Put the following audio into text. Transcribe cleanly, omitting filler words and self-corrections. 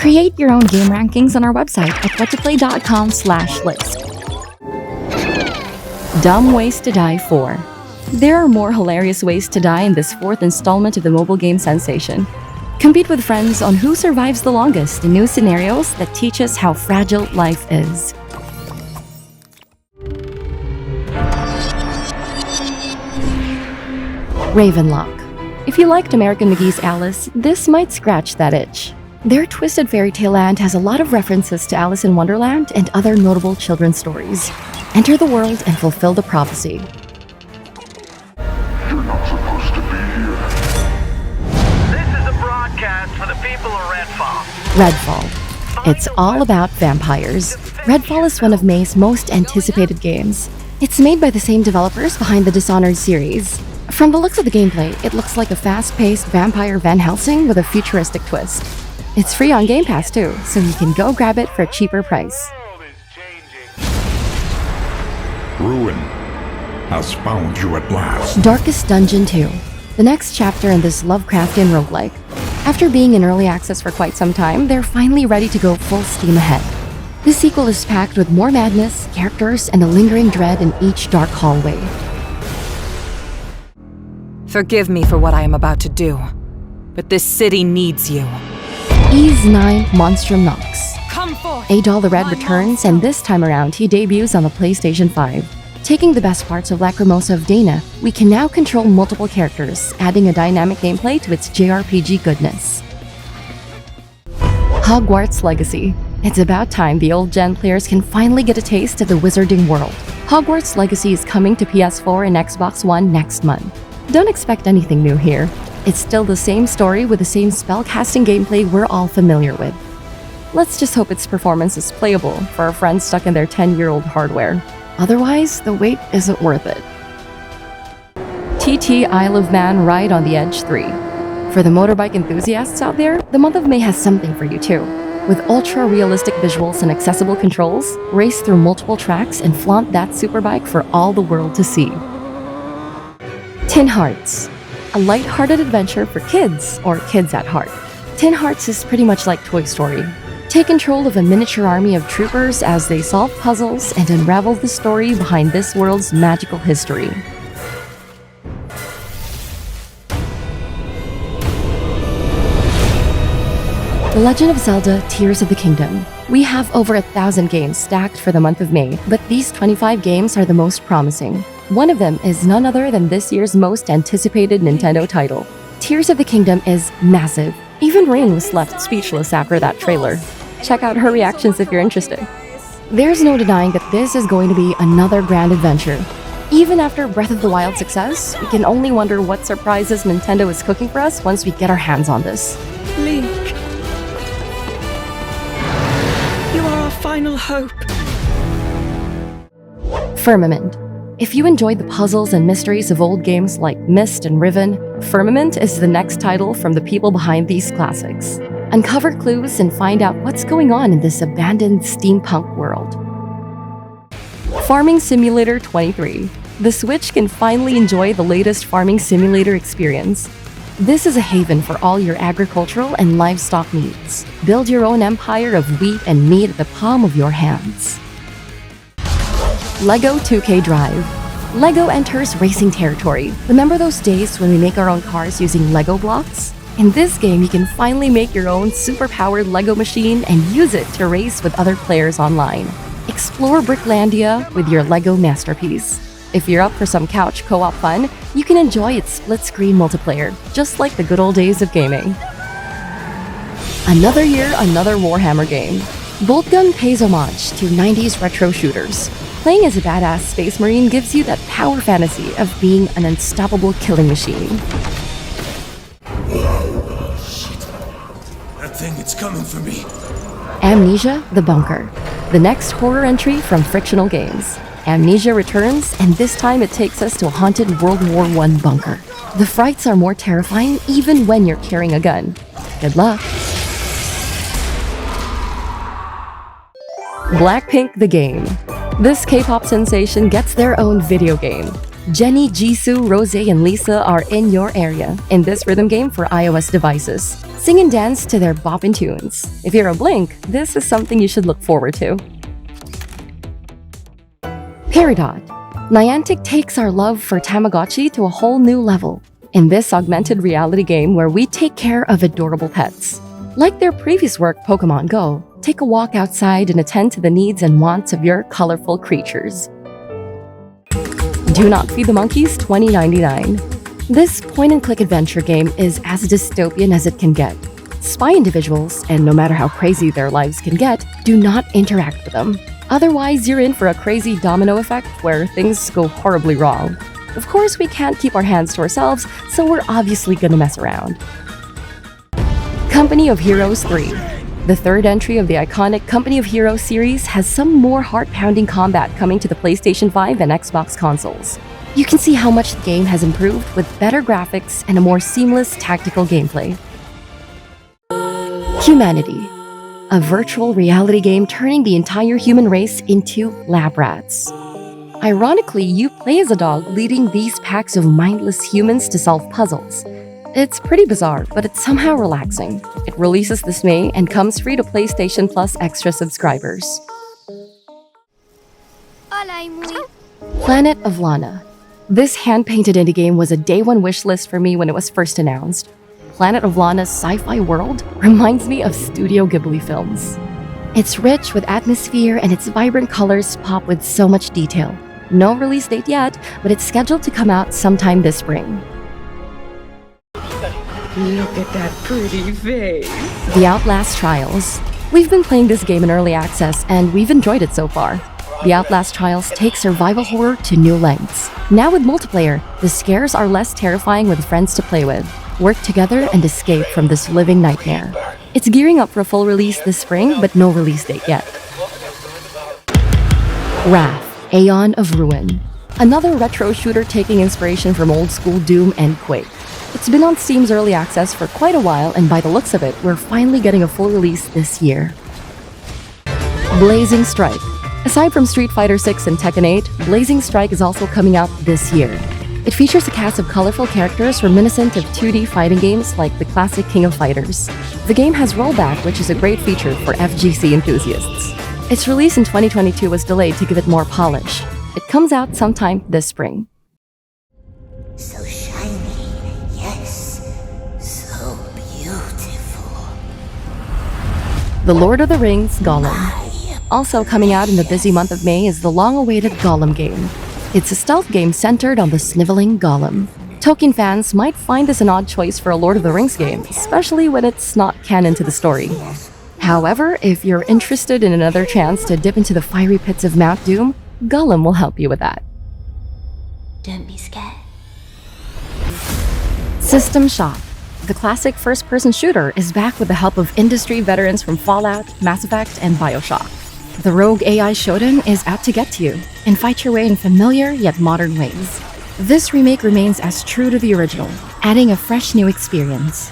Create your own game rankings on our website at whatoplay.com/list. Dumb Ways to Die 4. There are more hilarious ways to die in this fourth installment of the mobile game sensation. Compete with friends on who survives the longest in new scenarios that teach us how fragile life is. Ravenlok. If you liked American McGee's Alice, this might scratch that itch. Their twisted fairy tale land has a lot of references to Alice in Wonderland and other notable children's stories. Enter the world and fulfill the prophecy. You're not supposed to be here. This is a broadcast for the people of Redfall. Redfall. It's all about vampires. Redfall is one of May's most anticipated games. It's made by the same developers behind the Dishonored series. From the looks of the gameplay, it looks like a fast-paced vampire Van Helsing with a futuristic twist. It's free on Game Pass too, so you can go grab it for a cheaper price. Ruin has found you at last. Darkest Dungeon 2. The next chapter in this Lovecraftian roguelike. After being in early access for quite some time, they're finally ready to go full steam ahead. This sequel is packed with more madness, characters, and a lingering dread in each dark hallway. Forgive me for what I am about to do, but this city needs you. Ys 9 Monstrum Nox. Come forth! Adol the Red returns, and this time around he debuts on the PlayStation 5. Taking the best parts of Lacrimosa of Dana, we can now control multiple characters, adding a dynamic gameplay to its JRPG goodness. Hogwarts Legacy. It's about time the old-gen players can finally get a taste of the wizarding world. Hogwarts Legacy is coming to PS4 and Xbox One next month. Don't expect anything new here. It's still the same story with the same spellcasting gameplay we're all familiar with. Let's just hope its performance is playable for our friends stuck in their 10-year-old hardware. Otherwise, the wait isn't worth it. TT Isle of Man Ride on the Edge 3. For the motorbike enthusiasts out there, the month of May has something for you too. With ultra-realistic visuals and accessible controls, race through multiple tracks and flaunt that superbike for all the world to see. Tin Hearts. A light-hearted adventure for kids, or kids at heart. Tin Hearts is pretty much like Toy Story. Take control of a miniature army of troopers as they solve puzzles and unravel the story behind this world's magical history. The Legend of Zelda Tears of the Kingdom. We have over 1,000 games stacked for the month of May, but these 25 games are the most promising. One of them is none other than this year's most anticipated Nintendo title. Tears of the Kingdom is massive. Even Rain was left speechless after that trailer. Check out her reactions if you're interested. There's no denying that this is going to be another grand adventure. Even after Breath of the Wild's success, we can only wonder what surprises Nintendo is cooking for us once we get our hands on this. Link. You are our final hope. Firmament. If you enjoyed the puzzles and mysteries of old games like Myst and Riven, Firmament is the next title from the people behind these classics. Uncover clues and find out what's going on in this abandoned steampunk world. Farming Simulator 23. The Switch can finally enjoy the latest farming simulator experience. This is a haven for all your agricultural and livestock needs. Build your own empire of wheat and meat at the palm of your hands. LEGO 2K Drive. LEGO enters racing territory. Remember those days when we make our own cars using LEGO blocks? In this game, you can finally make your own super-powered LEGO machine and use it to race with other players online. Explore Bricklandia with your LEGO masterpiece. If you're up for some couch co-op fun, you can enjoy its split-screen multiplayer, just like the good old days of gaming. Another year, another Warhammer game. Boltgun pays homage to 90s retro shooters. Playing as a badass space marine gives you that power fantasy of being an unstoppable killing machine. Shit. That thing, it's coming for me. Amnesia: The Bunker. The next horror entry from Frictional Games. Amnesia returns, and this time it takes us to a haunted World War I bunker. The frights are more terrifying even when you're carrying a gun. Good luck. Blackpink The Game. This K-pop sensation gets their own video game. Jenny, Jisoo, Rose, and Lisa are in your area in this rhythm game for iOS devices. Sing and dance to their bopping tunes. If you're a Blink, this is something you should look forward to. Peridot. Niantic takes our love for Tamagotchi to a whole new level in this augmented reality game where we take care of adorable pets. Like their previous work, Pokemon Go, take a walk outside and attend to the needs and wants of your colorful creatures. Do Not Feed the Monkeys 2099. This point-and-click adventure game is as dystopian as it can get. Spy individuals, and no matter how crazy their lives can get, do not interact with them. Otherwise, you're in for a crazy domino effect where things go horribly wrong. Of course, we can't keep our hands to ourselves, so we're obviously gonna mess around. Company of Heroes 3. The third entry of the iconic Company of Heroes series has some more heart-pounding combat coming to the PlayStation 5 and Xbox consoles. You can see how much the game has improved with better graphics and a more seamless tactical gameplay. Humanity. A virtual reality game turning the entire human race into lab rats. Ironically, you play as a dog leading these packs of mindless humans to solve puzzles. It's pretty bizarre, but it's somehow relaxing. It releases this May and comes free to PlayStation Plus Extra subscribers. Planet of Lana. This hand-painted indie game was a day-one wishlist for me when it was first announced. Planet of Lana's sci-fi world reminds me of Studio Ghibli films. It's rich with atmosphere and its vibrant colors pop with so much detail. No release date yet, but it's scheduled to come out sometime this spring. Look at that pretty face. The Outlast Trials. We've been playing this game in early access and we've enjoyed it so far. The Outlast Trials take survival horror to new lengths. Now with multiplayer, the scares are less terrifying with friends to play with. Work together and escape from this living nightmare. It's gearing up for a full release this spring, but no release date yet. Wrath, Aeon of Ruin. Another retro shooter taking inspiration from old school Doom and Quake. It's been on Steam's early access for quite a while, and by the looks of it, we're finally getting a full release this year. Blazing Strike. Aside from Street Fighter 6 and Tekken 8, Blazing Strike is also coming out this year. It features a cast of colorful characters reminiscent of 2D fighting games like the classic King of Fighters. The game has rollback, which is a great feature for FGC enthusiasts. Its release in 2022 was delayed to give it more polish. It comes out sometime this spring. So shiny, yes, so beautiful. The Lord of the Rings Gollum. Also coming out in the busy month of May is the long-awaited Gollum game. It's a stealth game centered on the sniveling Gollum. Tolkien fans might find this an odd choice for a Lord of the Rings game, especially when it's not canon to the story. However, if you're interested in another chance to dip into the fiery pits of Mount Doom, Gollum will help you with that. Don't be scared. System Shock. The classic first-person shooter is back with the help of industry veterans from Fallout, Mass Effect, and BioShock. The rogue AI Shodan is out to get to you and fight your way in familiar yet modern ways. This remake remains as true to the original, adding a fresh new experience.